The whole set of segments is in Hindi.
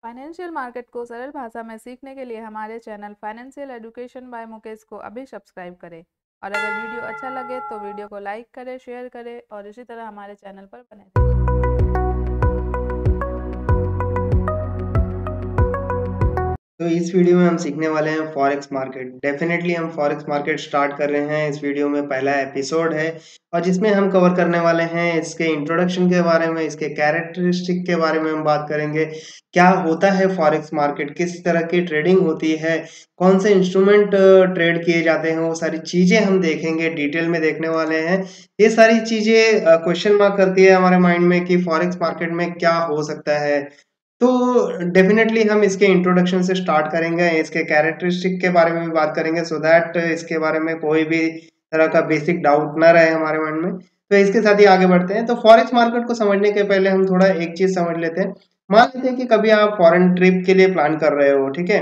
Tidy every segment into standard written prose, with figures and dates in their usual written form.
फाइनेंशियल मार्केट को सरल भाषा में सीखने के लिए हमारे channel financial education by Mukesh को अभी सब्सक्राइब करें। और अगर वीडियो अच्छा लगे तो वीडियो को लाइक करें, शेयर करें और इसी तरह हमारे चैनल पर बने रहें। तो इस वीडियो में हम सीखने वाले हैं फॉरेक्स मार्केट। डेफिनेटली हम फॉरेक्स मार्केट स्टार्ट कर रहे हैं। इस वीडियो में पहला एपिसोड है और जिसमें हम कवर करने वाले हैं इसके इंट्रोडक्शन के बारे में, इसके कैरेक्टरिस्टिक के बारे में हम बात करेंगे। क्या होता है फॉरेक्स मार्केट, किस तरह की ट्रेडिंग होती है, कौन से इंस्ट्रूमेंट ट्रेड किए जाते हैं, वो सारी चीजें हम देखेंगे, डिटेल में देखने वाले हैं। ये सारी चीजें क्वेश्चन मार्क करती है हमारे माइंड में कि फॉरेक्स मार्केट में क्या हो सकता है। तो डेफिनेटली हम इसके इंट्रोडक्शन से स्टार्ट करेंगे, इसके कैरेक्टरिस्टिक के बारे में भी बात करेंगे सो दैट इसके बारे में कोई भी तरह का बेसिक डाउट ना रहे हमारे माइंड में। तो इसके साथ ही आगे बढ़ते हैं। तो फॉरेक्स मार्केट को समझने के पहले हम थोड़ा एक चीज समझ लेते हैं। मान लेते हैं कि कभी आप फॉरेन ट्रिप के लिए प्लान कर रहे हो, ठीक है।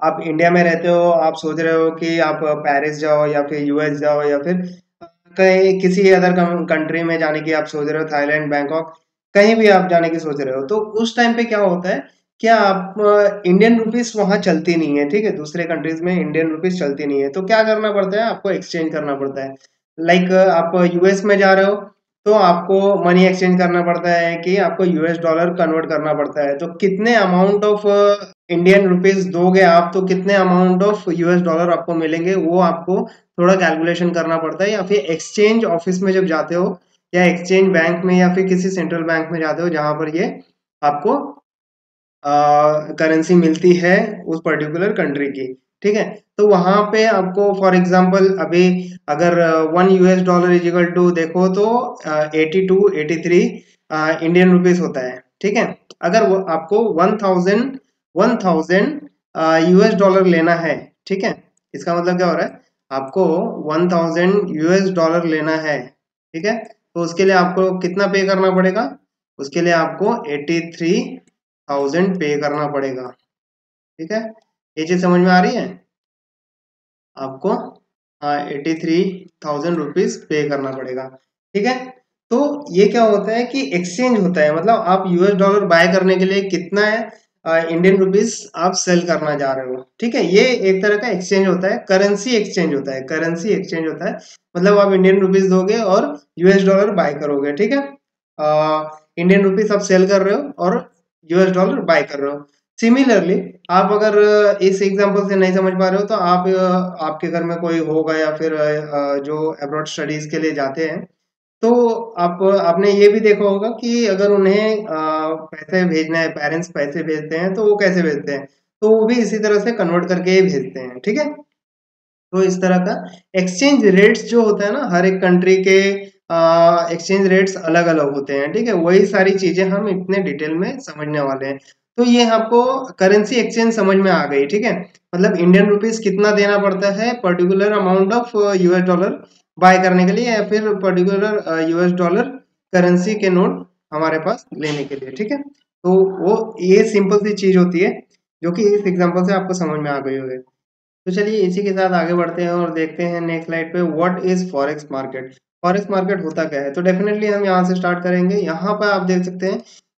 आप इंडिया में रहते हो, आप सोच रहे हो कि आप पेरिस जाओ या फिर यूएस जाओ या फिर कहीं किसी अदर कंट्री में जाने की आप सोच रहे हो, थाईलैंड, बैंकॉक, कहीं भी आप जाने की सोच रहे हो। तो उस टाइम पे क्या होता है, क्या आप इंडियन रुपीस वहां चलती नहीं है, ठीक है। दूसरे कंट्रीज में इंडियन रुपीस चलती नहीं है, तो क्या करना पड़ता है, आपको एक्सचेंज करना पड़ता है। लाइक आप यूएस में जा रहे हो तो आपको मनी एक्सचेंज करना पड़ता है कि आपको यूएस डॉलर कन्वर्ट करना पड़ता है। तो कितने अमाउंट ऑफ इंडियन रुपीस दोगे आप, तो कितने अमाउंट ऑफ यूएस डॉलर आपको मिलेंगे, वो आपको थोड़ा कैलकुलेशन करना पड़ता है। या फिर एक्सचेंज ऑफिस में जब जाते हो या एक्सचेंज बैंक में या फिर किसी सेंट्रल बैंक में जाते हो जहां पर ये आपको करेंसी मिलती है उस पर्टिकुलर कंट्री की, ठीक है। तो वहां पे आपको फॉर एग्जांपल अभी अगर 1 US dollar is equal to देखो तो 82 83 इंडियन रुपीस होता है, ठीक है। अगर वो आपको 1000 यूएस डॉलर लेना है, ठीक है। इसका मतलब क्या हो रहा है, आपको 1000 यूएस डॉलर लेना है, ठीक है। तो उसके लिए आपको कितना पे करना पड़ेगा, उसके लिए आपको 83,000 पे करना पड़ेगा, ठीक है। ये चीज समझ में आ रही है आपको। हाँ, 83,000 रुपीज पे करना पड़ेगा, ठीक है। तो ये क्या होता है कि एक्सचेंज होता है, मतलब आप यूएस डॉलर बाय करने के लिए कितना है इंडियन रुपीस आप सेल करना जा रहे हो, ठीक है। ये एक तरह का एक्सचेंज होता है, करेंसी एक्सचेंज होता है, करेंसी एक्सचेंज होता है। मतलब आप इंडियन रुपीस दोगे और यूएस डॉलर बाय करोगे, ठीक है। इंडियन रुपीस आप सेल कर रहे हो और यूएस डॉलर बाय कर रहे हो। सिमिलरली आप अगर इस एग्जांपल से नहीं समझ पा रहे हो तो आप आपके घर में कोई होगा या फिर जो अब्रॉड स्टडीज के लिए जाते हैं, तो आप आपने ये भी देखा होगा कि अगर उन्हें पैसे भेजना है, पेरेंट्स पैसे भेजते हैं तो वो कैसे भेजते हैं, तो वो भी इसी तरह से कन्वर्ट करके ही भेजते हैं, ठीक है। तो इस तरह का एक्सचेंज रेट्स जो होता है ना, हर एक कंट्री के एक्सचेंज रेट्स अलग अलग होते हैं, ठीक है। वही सारी चीजें हम इतने डिटेल में समझने वाले हैं। तो ये आपको करेंसी एक्सचेंज समझ में आ गई, ठीक है। मतलब इंडियन रुपीस कितना देना पड़ता है particular amount of US dollar बाय करने के लिए, या फिर पर्टिकुलर यूएस डॉलर करेंसी के नोट हमारे पास लेने के लिए, ठीक है। तो वो ये सिंपल सी चीज होती है जो कि इस एग्जांपल से आपको समझ में आ गई होगी। तो चलिए इसी के साथ आगे बढ़ते हैं और देखते हैं नेक्स्ट स्लाइड पे, what is forex market. Forex market होता क्या है, तो डेफिनेटली हम यहाँ से स्टार्ट करेंगे। यहाँ पर आप देख सकते हैं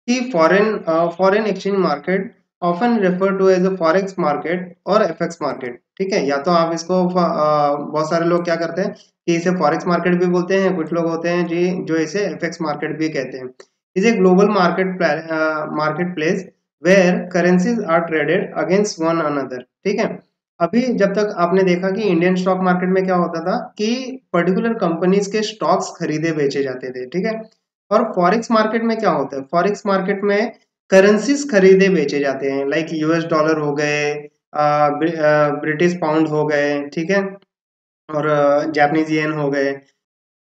कि foreign exchange market often refer to as a forex market और एफएक्स मार्केट, ठीक है। या तो आप इसको बहुत सारे लोग क्या करते हैं कि इसे फॉरेक्स मार्केट भी बोलते हैं, कुछ लोग होते हैं जी जो इसे एफएक्स मार्केट भी कहते हैं। Is a global market place where currencies are traded against one another, ठीक है। अभी जब तक आपने देखा कि इंडियन स्टॉक मार्केट में क्या होता था कि पर्टिकुलर कंपनीज के स्टॉक्स खरीदे बेचे जाते थे, ठीक है। और फॉरेक्स मार्केट में क्या होता है, फॉरेक्स मार्केट में करेंसीज खरीदे बेचे जाते हैं, लाइक यूएस डॉलर हो गए, ब्रिटिश पाउंड हो गए, ठीक है, और जापानीज येन हो गए।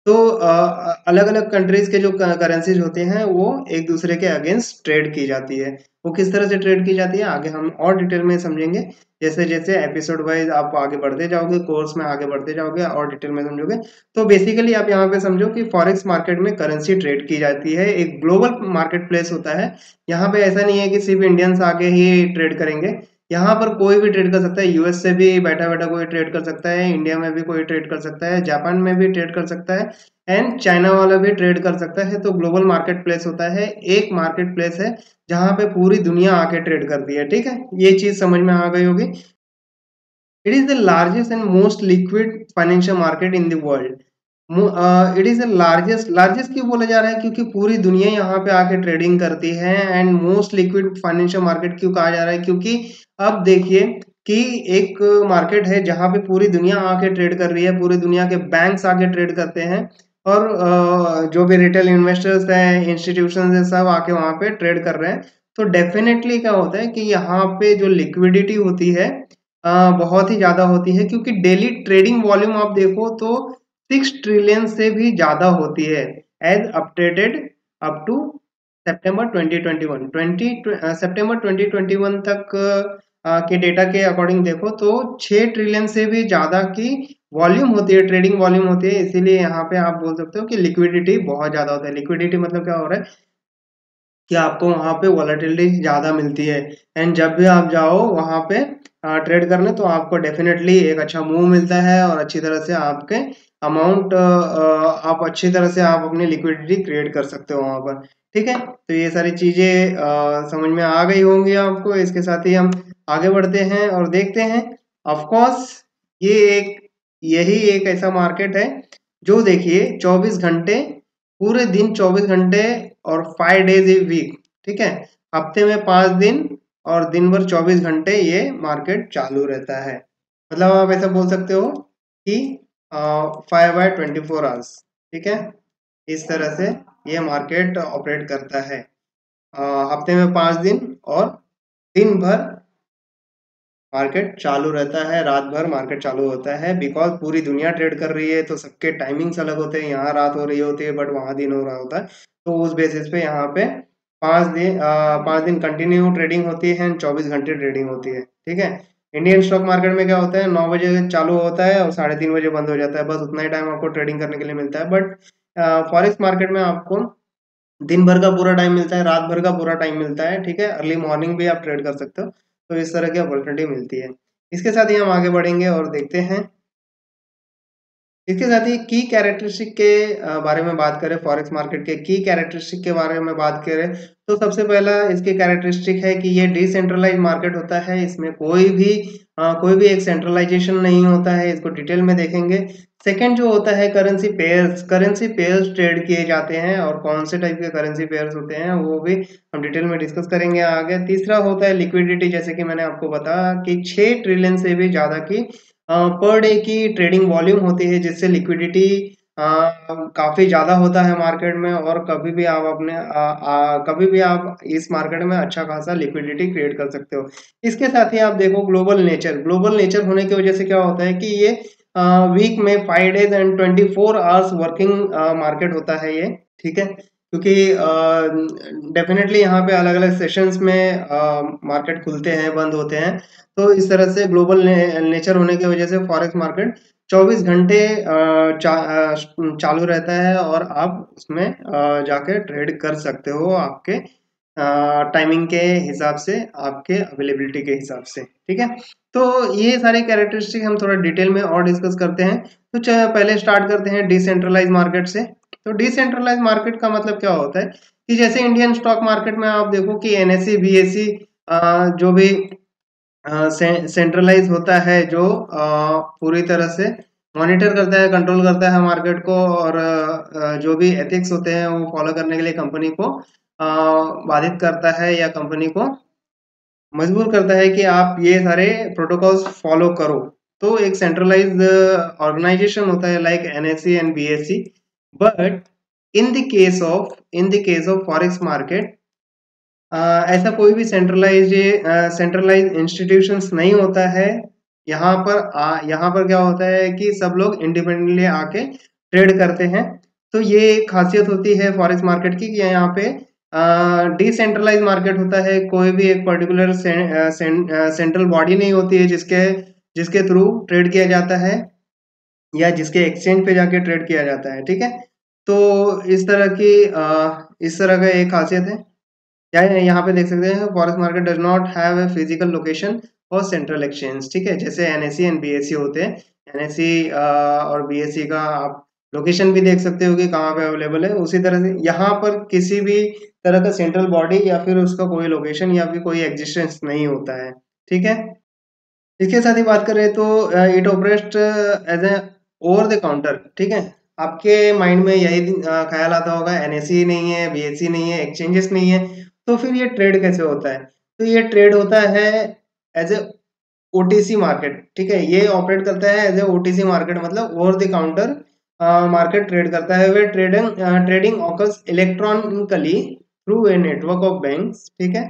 तो अलग अलग कंट्रीज के जो करेंसीज होते हैं वो एक दूसरे के अगेंस्ट ट्रेड की जाती है। वो किस तरह से ट्रेड की जाती है आगे हम और डिटेल में समझेंगे, जैसे जैसे एपिसोड वाइज आप आगे बढ़ते जाओगे, कोर्स में आगे बढ़ते जाओगे और डिटेल में समझोगे। तो बेसिकली आप यहाँ पे समझो कि फॉरेक्स मार्केट में करेंसी ट्रेड की जाती है, एक ग्लोबल मार्केट प्लेस होता है। यहाँ पे ऐसा नहीं है कि सिर्फ इंडियंस आके ही ट्रेड करेंगे, यहाँ पर कोई भी ट्रेड कर सकता है, यूएस से भी बैठा बैठा कोई ट्रेड कर सकता है, इंडिया में भी कोई ट्रेड कर सकता है, जापान में भी ट्रेड कर सकता है, एंड चाइना वाला भी ट्रेड कर सकता है। तो ग्लोबल मार्केट प्लेस होता है, एक मार्केट प्लेस है जहाँ पे पूरी दुनिया आके ट्रेड करती है। ठीक है, ये चीज समझ में आ गई होगी। It is the largest and most liquid financial market in the world. It is the largest क्यों बोला जा रहा है, क्योंकि पूरी दुनिया यहाँ पे आके ट्रेडिंग करती है। And most liquid financial market क्यों कहा जा रहा है, क्योंकि अब देखिए कि एक मार्केट है जहाँ पे पूरी दुनिया आके ट्रेड कर रही है, पूरी दुनिया के बैंक्स आके ट्रेड करते हैं, और जो भी रिटेल इन्वेस्टर्स हैं, इंस्टीट्यूशन है, सब आके वहाँ पे ट्रेड कर रहे हैं। तो डेफिनेटली क्या होता है कि यहाँ पे जो लिक्विडिटी होती है बहुत ही ज्यादा होती है, क्योंकि डेली ट्रेडिंग वॉल्यूम आप देखो तो 6 ट्रिलियन से भी ज्यादा होती है, एज अपडेटेड अप टू सितंबर 2021 सितंबर 2021 तक के डेटा के अकॉर्डिंग देखो तो 6 ट्रिलियन से भी ज्यादा की वॉल्यूम होती है, ट्रेडिंग वॉल्यूम होती है। इसीलिए यहाँ पे आप बोल सकते हो कि लिक्विडिटी बहुत ज्यादा होता है। लिक्विडिटी मतलब क्या हो रहा है कि आपको वहां पे वॉलेटिलिटी ज्यादा मिलती है, एंड जब भी आप जाओ वहां पे ट्रेड करने तो आपको डेफिनेटली एक अच्छा मूव मिलता है, और अच्छी तरह से आपके अमाउंट आप अच्छी तरह से आप अपनी लिक्विडिटी क्रिएट कर सकते हो वहां पर। ठीक है, तो ये सारी चीजें समझ में आ गई होंगी आपको। इसके साथ ही हम आगे बढ़ते हैं और देखते हैं। ऑफ कोर्स ये एक यही एक ऐसा मार्केट है जो देखिए 24 घंटे, पूरे दिन 24 घंटे और 5 डेज ए वीक, ठीक है, हफ्ते में 5 दिन और दिन भर 24 घंटे ये मार्केट चालू रहता है। मतलब आप ऐसा बोल सकते हो कि 5/24 आवर्स। ठीक है, इस तरह से ये मार्केट ऑपरेट करता है। हफ्ते में 5 दिन और दिन भर मार्केट चालू रहता है, रात भर मार्केट चालू होता है, बिकॉज पूरी दुनिया ट्रेड कर रही है तो सबके टाइमिंग्स अलग होते हैं। यहाँ रात हो रही होती है बट वहाँ दिन हो रहा होता है, तो उस बेसिस पे यहाँ पे 5 दिन कंटिन्यू ट्रेडिंग होती है, 24 घंटे ट्रेडिंग होती है। ठीक है, इंडियन स्टॉक मार्केट में क्या होता है, 9 बजे चालू होता है और 3:30 बजे बंद हो जाता है, बस उतना ही टाइम आपको ट्रेडिंग करने के लिए मिलता है। बट फॉरेक्स मार्केट में आपको दिन भर का पूरा टाइम मिलता है, रात भर का पूरा टाइम मिलता है। ठीक है, अर्ली मॉर्निंग भी आप ट्रेड कर सकते हो, तो इस तरह की अपॉर्चुनिटी मिलती है। इसके साथ ही हम आगे बढ़ेंगे और देखते हैं। इसके साथ ही की कैरेक्टरिस्टिक के बारे में बात करें, फॉरेक्स मार्केट के की कैरेक्टरिस्टिक के बारे में बात करें तो सबसे पहला इसकी कैरेक्टरिस्टिक है कि ये डिसेंट्रलाइज मार्केट होता है। इसमें कोई भी एक सेंट्रलाइजेशन नहीं होता है, इसको डिटेल में देखेंगे। सेकंड जो होता है करेंसी पेयर्स ट्रेड किए जाते हैं, और कौन से टाइप के करेंसी पेयर्स होते हैं वो भी हम डिटेल में डिस्कस करेंगे आगे। तीसरा होता है लिक्विडिटी, जैसे कि मैंने आपको बताया कि 6 ट्रिलियन से भी ज्यादा की पर डे की ट्रेडिंग वॉल्यूम होती है, जिससे लिक्विडिटी काफी ज्यादा होता है मार्केट में, और कभी भी आप इस मार्केट में अच्छा खासा लिक्विडिटी क्रिएट कर सकते हो। इसके साथ ही आप देखो ग्लोबल नेचर होने की वजह से क्या होता है कि ये वीक में 5 days and 24 hours working market होता है ये। ठीक है, क्योंकि डेफिनेटली यहाँ पे अलग अलग सेशंस में मार्केट खुलते हैं, बंद होते हैं, तो इस तरह से ग्लोबल नेचर होने की वजह से फॉरेक्स मार्केट 24 घंटे चालू रहता है, और आप उसमें जाके ट्रेड कर सकते हो आपके टाइमिंग के हिसाब से, आपके अवेलेबिलिटी के हिसाब से। ठीक है, तो ये सारे कैरेक्टरिस्टिक हम थोड़ा डिटेल में और डिस्कस करते हैं। तो पहले स्टार्ट करते हैं डिसेंट्रलाइज मार्केट से। तो डिसेंट्रलाइज मार्केट का मतलब क्या होता है कि जैसे इंडियन स्टॉक मार्केट में आप देखो कि एनएसई बीएसई जो भी सेंट्रलाइज होता है, जो पूरी तरह से मॉनिटर करता है, कंट्रोल करता है मार्केट को, और जो भी एथिक्स होते हैं वो फॉलो करने के लिए कंपनी को बाधित करता है, या कंपनी को मजबूर करता है कि आप ये सारे प्रोटोकॉल्स फॉलो करो। तो एक सेंट्रलाइज ऑर्गेनाइजेशन होता है like NSC and BSc. But in the case of forex market ऐसा कोई भी सेंट्रलाइज इंस्टीट्यूशंस नहीं होता है। यहाँ पर क्या होता है कि सब लोग इंडिपेंडेंटली आके ट्रेड करते हैं। तो ये एक खासियत होती है फॉरेक्स मार्केट की कि यहाँ पे डिसेंट्रलाइज मार्केट होता है। कोई भी एक पर्टिकुलर सेंट्रल बॉडी नहीं होती है जिसके थ्रू ट्रेड किया जाता है, या जिसके एक्सचेंज पे जाके ट्रेड किया जाता है। ठीक है, तो इस तरह का एक खासियत है। क्या है, यहाँ पे देख सकते हैं forex market does not have a physical location, और सेंट्रल एक्सचेंज, ठीक है, जैसे एनएसई एंड बीएसई होते हैं। एनएसई और बीएसई का आप लोकेशन भी देख सकते हो कि कहाँ पे अवेलेबल है। उसी तरह से यहाँ पर किसी भी तरह का सेंट्रल बॉडी या फिर उसका कोई लोकेशन या फिर कोई एग्जिस्टेंस नहीं होता है, ठीक है। इसके साथ ही बात करें तो it operate as a over the counter, ठीक है। आपके माइंड में यही ख्याल आता होगा एनएसई नहीं है, बीएसई नहीं है, एक्सचेंजेस नहीं है, तो फिर ये ट्रेड कैसे होता है? तो ये ट्रेड होता है एज ए ओटीसी मार्केट, ठीक है। ये ऑपरेट करता है एज ए ओटीसी मार्केट, मतलब over the counter market trade करता है। वे trading occurs electronically through a network of banks, ठीक है।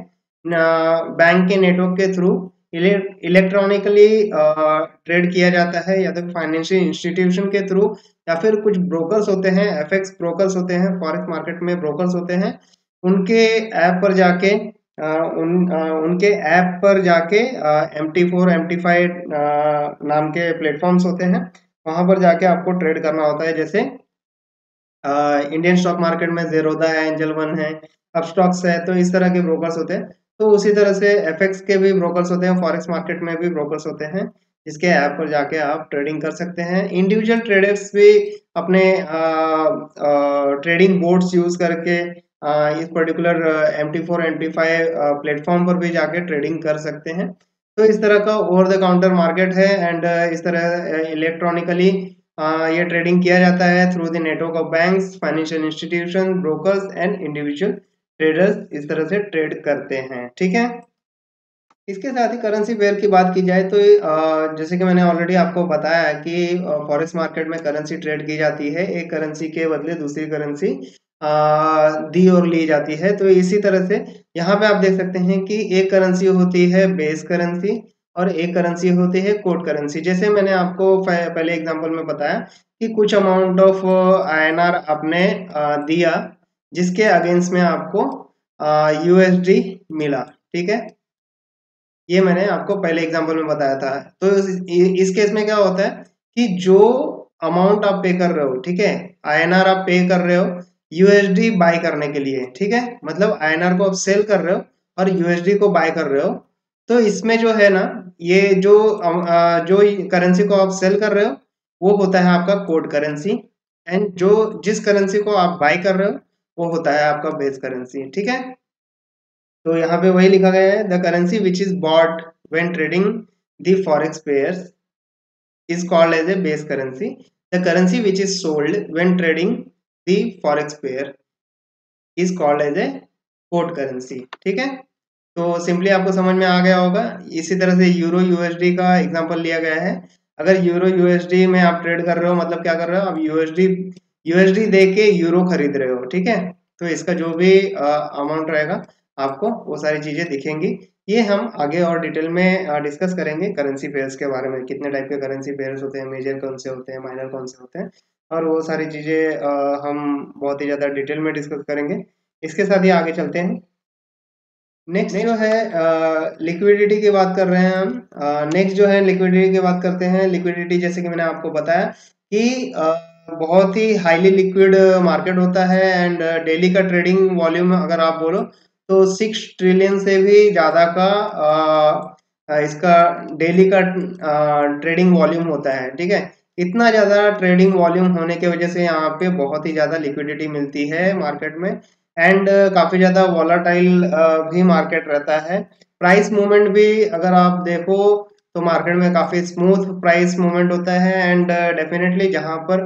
बैंक के नेटवर्क के थ्रू इलेक्ट्रॉनिकली ट्रेड किया जाता है, या तो फाइनेंशियल इंस्टीट्यूशन के थ्रू, या फिर कुछ ब्रोकर्स होते हैं, एफएक्स ब्रोकर्स होते हैं, फॉरेक्स मार्केट में ब्रोकर्स होते हैं, उनके ऐप पर जाके उनके ऐप पर जाके MT4 MT5 नाम के प्लेटफॉर्म्स होते हैं, वहां पर जाके आपको ट्रेड करना होता है। जैसे इंडियन स्टॉक मार्केट में ज़ेरोधा है, एंजल वन है, अपस्टॉक्स है, तो इस तरह के ब्रोकर्स होते हैं। तो उसी तरह से एफएक्स के भी ब्रोकर्स होते हैं, फॉरेक्स मार्केट में भी ब्रोकर्स होते हैं, जिसके ऐप पर जाके आप ट्रेडिंग कर सकते हैं। इंडिविजुअल ट्रेडर्स भी अपने ट्रेडिंग बोर्ड्स यूज करके इस पर्टिकुलर MT4 MT5 प्लेटफॉर्म पर भी जाके ट्रेडिंग कर सकते हैं। तो इस तरह का ओवर द काउंटर मार्केट है, एंड इस तरह इलेक्ट्रॉनिकली ये ट्रेडिंग किया जाता है through the network of banks, financial institution, brokers and individual traders इस तरह से ट्रेड करते हैं, ठीक है। इसके साथ ही करेंसी पेयर की बात की जाए तो जैसे कि मैंने ऑलरेडी आपको बताया कि फॉरेक्स मार्केट में करेंसी ट्रेड की जाती है, एक करेंसी के बदले दूसरी करेंसी दी और ली जाती है। तो इसी तरह से यहाँ पे आप देख सकते हैं कि एक करेंसी होती है बेस करेंसी और एक करेंसी होती है कोड करेंसी। जैसे मैंने आपको पहले एग्जांपल में बताया कि कुछ अमाउंट ऑफ INR आपने दिया, जिसके अगेंस्ट में आपको USD मिला, ठीक है। ये मैंने आपको पहले एग्जांपल में बताया था। तो इस केस में क्या होता है कि जो अमाउंट आप पे कर रहे हो, ठीक है, INR आप पे कर रहे हो USD बाय करने के लिए, ठीक है, मतलब INR को आप सेल कर रहे हो और USD को बाय कर रहे हो। तो इसमें जो है ना, ये जो करेंसी को आप सेल कर रहे हो वो होता है आपका कोड करेंसी, एंड जो जिस करेंसी को आप बाय कर रहे हो वो होता है आपका बेस करेंसी, ठीक है। तो यहाँ पे वही लिखा गया है, the currency which is bought when trading the forex pairs is called as a base currency. The currency which is sold when trading the forex pair is called as a quote currency, ठीक है। तो सिंपली आपको समझ में आ गया होगा। इसी तरह से यूरो USD का एग्जांपल लिया गया है। अगर यूरो USD में आप ट्रेड कर रहे हो, मतलब क्या कर रहे हो, आप USD दे के यूरो खरीद रहे हो, ठीक है। तो इसका जो भी अमाउंट रहेगा आपको वो सारी चीजें दिखेंगी। ये हम आगे और डिटेल में डिस्कस करेंगे करेंसी पेयर्स के बारे में, कितने टाइप के करेंसी पेयर्स होते हैं, मेजर कौन से होते हैं, माइनर कौन से होते हैं, और वो सारी चीजें हम बहुत ही ज्यादा डिटेल में डिस्कस करेंगे। इसके साथ ही आगे चलते हैं। नेक्स्ट जो है लिक्विडिटी की बात कर रहे हैं हम। नेक्स्ट जो है लिक्विडिटी की बात करते हैं। लिक्विडिटी जैसे कि मैंने आपको बताया कि बहुत ही हाईली लिक्विड मार्केट होता है, एंड डेली का ट्रेडिंग वॉल्यूम अगर आप बोलो तो 6 ट्रिलियन से भी ज़्यादा का इसका डेली का ट्रेडिंग वॉल्यूम होता है, ठीक है। इतना ज़्यादा ट्रेडिंग वॉल्यूम होने की वजह से यहाँ पे बहुत ही ज़्यादा लिक्विडिटी मिलती है मार्केट में, एंड काफ़ी ज़्यादा वॉलाटाइल भी मार्केट रहता है। प्राइस मूवमेंट भी अगर आप देखो तो मार्केट में काफ़ी स्मूथ प्राइस मूवमेंट होता है, एंड डेफिनेटली जहाँ पर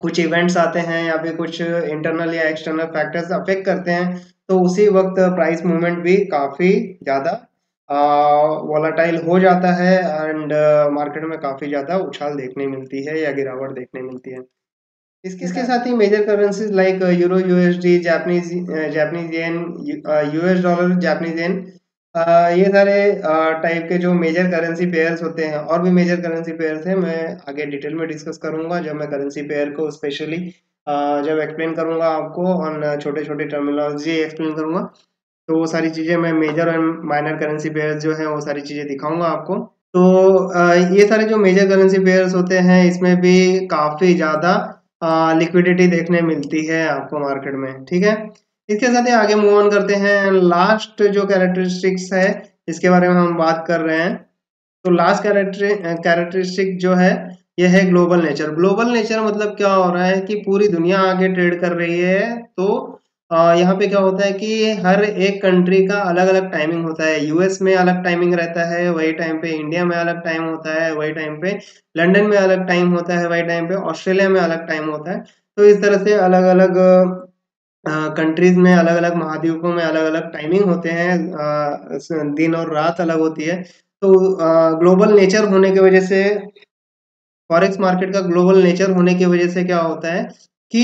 कुछ इवेंट्स आते हैं या फिर कुछ इंटरनल या एक्सटर्नल फैक्टर्स अफेक्ट करते हैं, तो उसी वक्त प्राइस मूवमेंट भी काफ़ी ज़्यादा वॉलाटाइल हो जाता है, एंड मार्केट में काफ़ी ज़्यादा उछाल देखने मिलती है या गिरावट देखने मिलती है। इसके साथ ही major currencies like euro USD, Japanese yen, US dollar, Japanese yen, ये सारे टाइप के जो मेजर करेंसी पेयर्स होते हैं, और भी मेजर करेंसी पेयर्स हैं, मैं आगे डिटेल में डिस्कस करूंगा जब मैं करेंसी पेयर को स्पेशली जब एक्सप्लेन करूंगा आपको, और छोटे छोटे टर्मिनोलॉजी एक्सप्लेन करूंगा, तो वो सारी चीज़ें मैं मेजर और माइनर करेंसी पेयर्स जो है वो सारी चीज़ें दिखाऊंगा आपको। तो ये सारे जो मेजर करेंसी पेयर्स होते हैं इसमें भी काफ़ी ज़्यादा लिक्विडिटी देखने मिलती है आपको मार्केट में, ठीक है। इसके साथ ही आगे मूव ऑन करते हैं। लास्ट जो कैरेक्टरिस्टिक्स है इसके बारे में हम बात कर रहे हैं। तो लास्ट कैरेक्टरिस्टिक जो है ये है ग्लोबल नेचर। ग्लोबल नेचर मतलब क्या हो रहा है कि पूरी दुनिया आगे ट्रेड कर रही है। तो यहाँ पे क्या होता है कि हर एक कंट्री का अलग अलग टाइमिंग होता है। यूएस में अलग टाइमिंग रहता है, वही टाइम पे इंडिया में अलग टाइम होता है, वही टाइम पे लंदन में अलग टाइम होता है, वही टाइम पे ऑस्ट्रेलिया में अलग टाइम होता है। तो इस तरह से अलग अलग कंट्रीज में, अलग अलग महाद्वीपों में अलग अलग टाइमिंग होते हैं, दिन और रात अलग होती है। तो ग्लोबल नेचर होने की वजह से, फॉरेक्स मार्केट का ग्लोबल नेचर होने की वजह से क्या होता है कि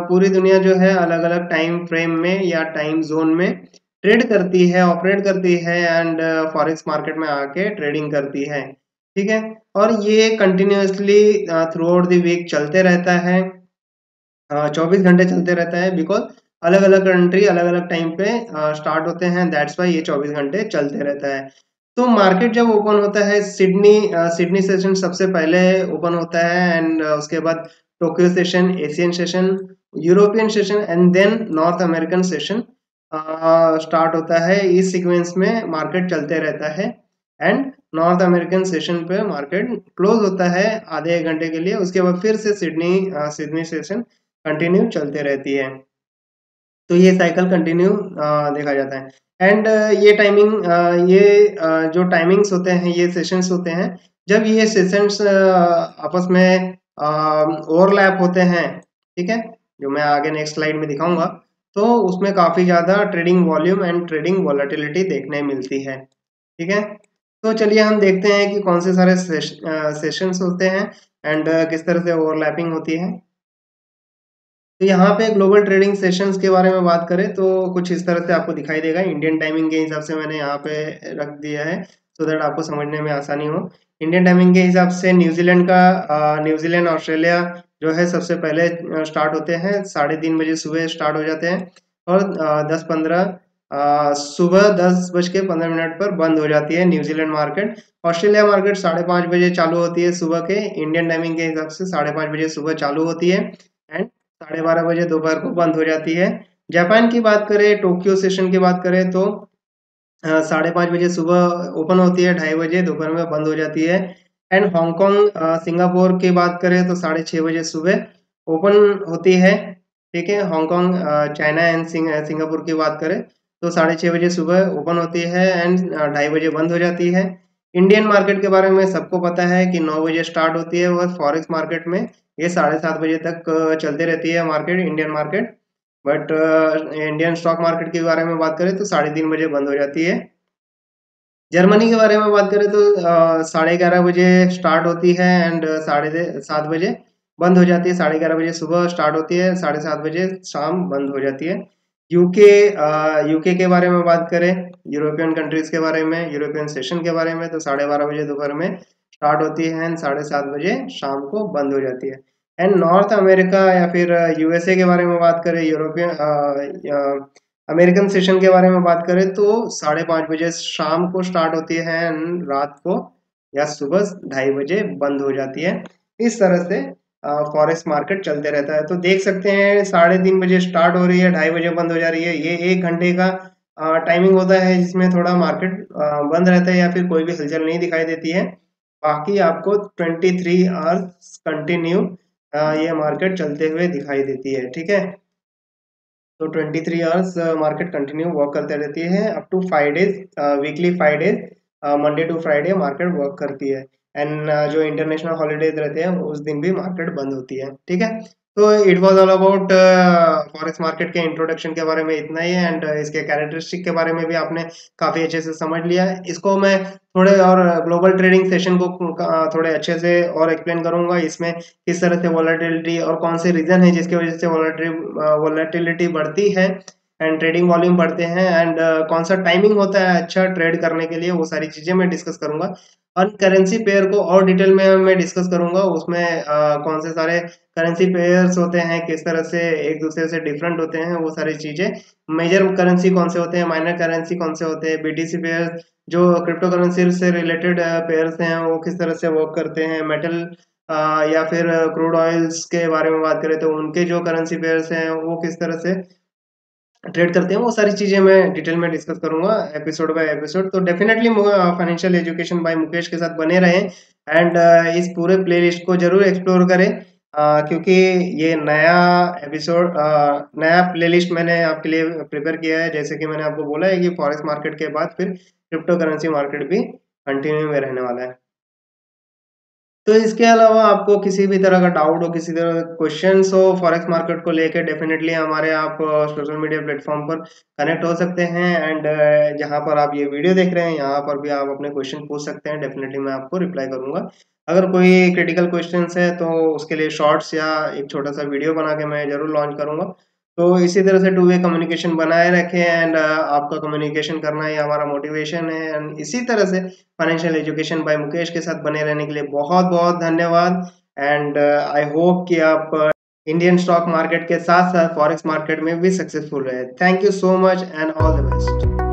पूरी दुनिया जो है अलग अलग टाइम फ्रेम में या टाइम जोन में ट्रेड करती है, ऑपरेट करती है, एंड फॉरेक्स मार्केट में आके ट्रेडिंग करती है। ठीक है। और ये continuously throughout the week चलते रहता है, 24 घंटे चलते रहता है, बिकॉज अलग अलग कंट्री अलग अलग टाइम पे स्टार्ट होते हैं, दैट्स वाई ये 24 घंटे चलते रहता है। तो मार्केट जब ओपन होता है, सिडनी सेशन सबसे पहले ओपन होता है, एंड उसके बाद Tokyo session, Asian session, European session, and then North American session start होता है। इस सीक्वेंस में मार्केट चलते रहता है, एंड नॉर्थ अमेरिकन सेशन पे मार्केट क्लोज होता है आधे एक घंटे के लिए। उसके बाद फिर से सिडनी सेशन कंटिन्यू चलते रहती है। तो ये साइकिल कंटिन्यू देखा जाता है। एंड ये जो टाइमिंग्स होते हैं, ये सेशंस होते हैं, जब ये सेशंस आपस में ओवरलैप होते हैं, ठीक है, जो मैं आगे नेक्स्ट स्लाइड में दिखाऊंगा, तो उसमें काफी ज्यादा trading volume and trading volatility देखने मिलती है। ठीक है। तो चलिए हम देखते हैं कि कौन से सारे सेशंस होते हैं, एंड किस तरह से ओवरलैपिंग होती है। तो यहाँ पे ग्लोबल ट्रेडिंग सेशंस के बारे में बात करें तो कुछ इस तरह से आपको दिखाई देगा। इंडियन टाइमिंग के हिसाब से मैंने यहाँ पे रख दिया है, सो दैट आपको समझने में आसानी हो। इंडियन टाइमिंग के हिसाब से न्यूजीलैंड ऑस्ट्रेलिया जो है सबसे पहले स्टार्ट होते हैं, 3:30 बजे सुबह स्टार्ट हो जाते हैं, और 10:15 सुबह 10:15 पर बंद हो जाती है न्यूजीलैंड मार्केट। ऑस्ट्रेलिया मार्केट 5:30 बजे चालू होती है सुबह के, इंडियन टाइमिंग के हिसाब से 5:30 बजे सुबह चालू होती है, एंड 12:30 बजे दोपहर को बंद हो जाती है। जापान की बात करें, टोक्यो सेशन की बात करें तो 5:30 बजे सुबह ओपन होती है, 2:30 बजे दोपहर में बंद हो जाती है। एंड हांगकांग सिंगापुर की बात करें तो 6:30 बजे सुबह ओपन होती है। ठीक है। हांगकांग चाइना एंड सिंगापुर की बात करें तो 6:30 बजे सुबह ओपन होती है, एंड 2:30 बजे बंद हो जाती है। इंडियन मार्केट के बारे में सबको पता है कि 9 बजे स्टार्ट होती है, और फॉरेक्स मार्केट में ये 7:30 बजे तक चलती रहती है market, Indian market. But Indian stock market के बारे में बात करें तो 3:30 बजे बंद हो जाती है। जर्मनी के बारे में बात करें तो 11:30 बजे स्टार्ट होती है, एंड 7:30 बजे बंद हो जाती है। 11:30 बजे सुबह स्टार्ट होती है, 7:30 बजे शाम बंद हो जाती है। यूके यूके के बारे में बात करें, यूरोपियन कंट्रीज के बारे में, यूरोपियन सेशन के बारे में, तो 12:30 बजे दोपहर में स्टार्ट होती है, एंड 7:30 बजे शाम को बंद हो जाती है। एंड नॉर्थ अमेरिका या फिर यूएसए के बारे में बात करें, यूरोपियन अमेरिकन सेशन के बारे में बात करें तो 5:30 बजे शाम को स्टार्ट होती है, एंड रात को या सुबह 2:30 बजे बंद हो जाती है। इस तरह से फॉरेक्स मार्केट चलते रहता है। तो देख सकते हैं 3:30 बजे स्टार्ट हो रही है, 2:30 बजे बंद हो जा रही है। ये 1 घंटे का टाइमिंग होता है जिसमें थोड़ा मार्केट बंद रहता है या फिर कोई भी हलचल नहीं दिखाई देती है। बाकी आपको 23 आवर्स कंटिन्यू ये मार्केट चलते हुए दिखाई देती है। ठीक है। तो 23 आवर्स मार्केट कंटिन्यू वर्क करते रहती है, up to 5 days, weekly 5 days, Monday to Friday market work करती है। एंड जो इंटरनेशनल हॉलीडेज रहते हैं उस दिन भी मार्केट बंद होती है। ठीक है। तो it was all about forex market के इंट्रोडक्शन के बारे में इतना ही है, एंड इसके कैरेक्टरिस्टिक के बारे में भी आपने काफी अच्छे से समझ लिया है। इसको मैं थोड़े और ग्लोबल ट्रेडिंग सेशन को थोड़े अच्छे से और एक्सप्लेन करूंगा। इसमें किस तरह से वॉलेटिलिटी और कौन से रीजन है जिसकी वजह से वॉलेटिलिटी बढ़ती है एंड ट्रेडिंग वॉल्यूम बढ़ते हैं, एंड कौन सा टाइमिंग होता है अच्छा ट्रेड करने के लिए, वो सारी चीजें मैं डिस्कस करूंगा। और करेंसी पेयर को और डिटेल में मैं डिस्कस करूंगा, उसमें कौन से सारे करेंसी पेयर्स होते हैं, किस तरह से एक दूसरे से डिफरेंट होते हैं, वो सारी चीजें, मेजर करेंसी कौन से होते हैं, माइनर करेंसी कौन से होते हैं, बीटीसी पेयर जो क्रिप्टो करेंसी से रिलेटेड पेयर्स हैं वो किस तरह से वर्क करते हैं, मेटल या फिर क्रूड ऑयल्स के बारे में बात करें तो उनके जो करेंसी पेयर्स हैं वो किस तरह से ट्रेड करते हैं, वो सारी चीजें मैं डिटेल में डिस्कस करूंगा एपिसोड बाय एपिसोड। तो definitely financial education by Mukesh के साथ बने रहें एंड इस पूरे प्लेलिस्ट को जरूर एक्सप्लोर करें, क्योंकि ये नया एपिसोड नया प्लेलिस्ट मैंने आपके लिए प्रिपेयर किया है। जैसे कि मैंने आपको बोला है कि फॉरेक्स मार्केट के बाद फिर क्रिप्टो करेंसी मार्केट भी कंटिन्यू में रहने वाला है। तो इसके अलावा आपको किसी भी तरह का डाउट हो, किसी तरह का क्वेश्चंस हो फॉरेक्स मार्केट को लेकर, डेफिनेटली हमारे आप सोशल मीडिया प्लेटफॉर्म पर कनेक्ट हो सकते हैं एंड जहां पर आप ये वीडियो देख रहे हैं यहाँ पर भी आप अपने क्वेश्चन पूछ सकते हैं। डेफिनेटली मैं आपको रिप्लाई करूंगा। अगर कोई क्रिटिकल क्वेश्चंस है तो उसके लिए शॉर्ट्स या एक छोटा सा वीडियो बना के मैं जरूर लॉन्च करूंगा। तो इसी तरह से टू वे कम्युनिकेशन बनाए रखें एंड आपका कम्युनिकेशन करना ही हमारा मोटिवेशन है। एंड इसी तरह से फाइनेंशियल एजुकेशन बाय मुकेश के साथ बने रहने के लिए बहुत बहुत धन्यवाद। एंड आई होप कि आप इंडियन स्टॉक मार्केट के साथ साथ फॉरेक्स मार्केट में भी सक्सेसफुल रहे। Thank you so much and all the best.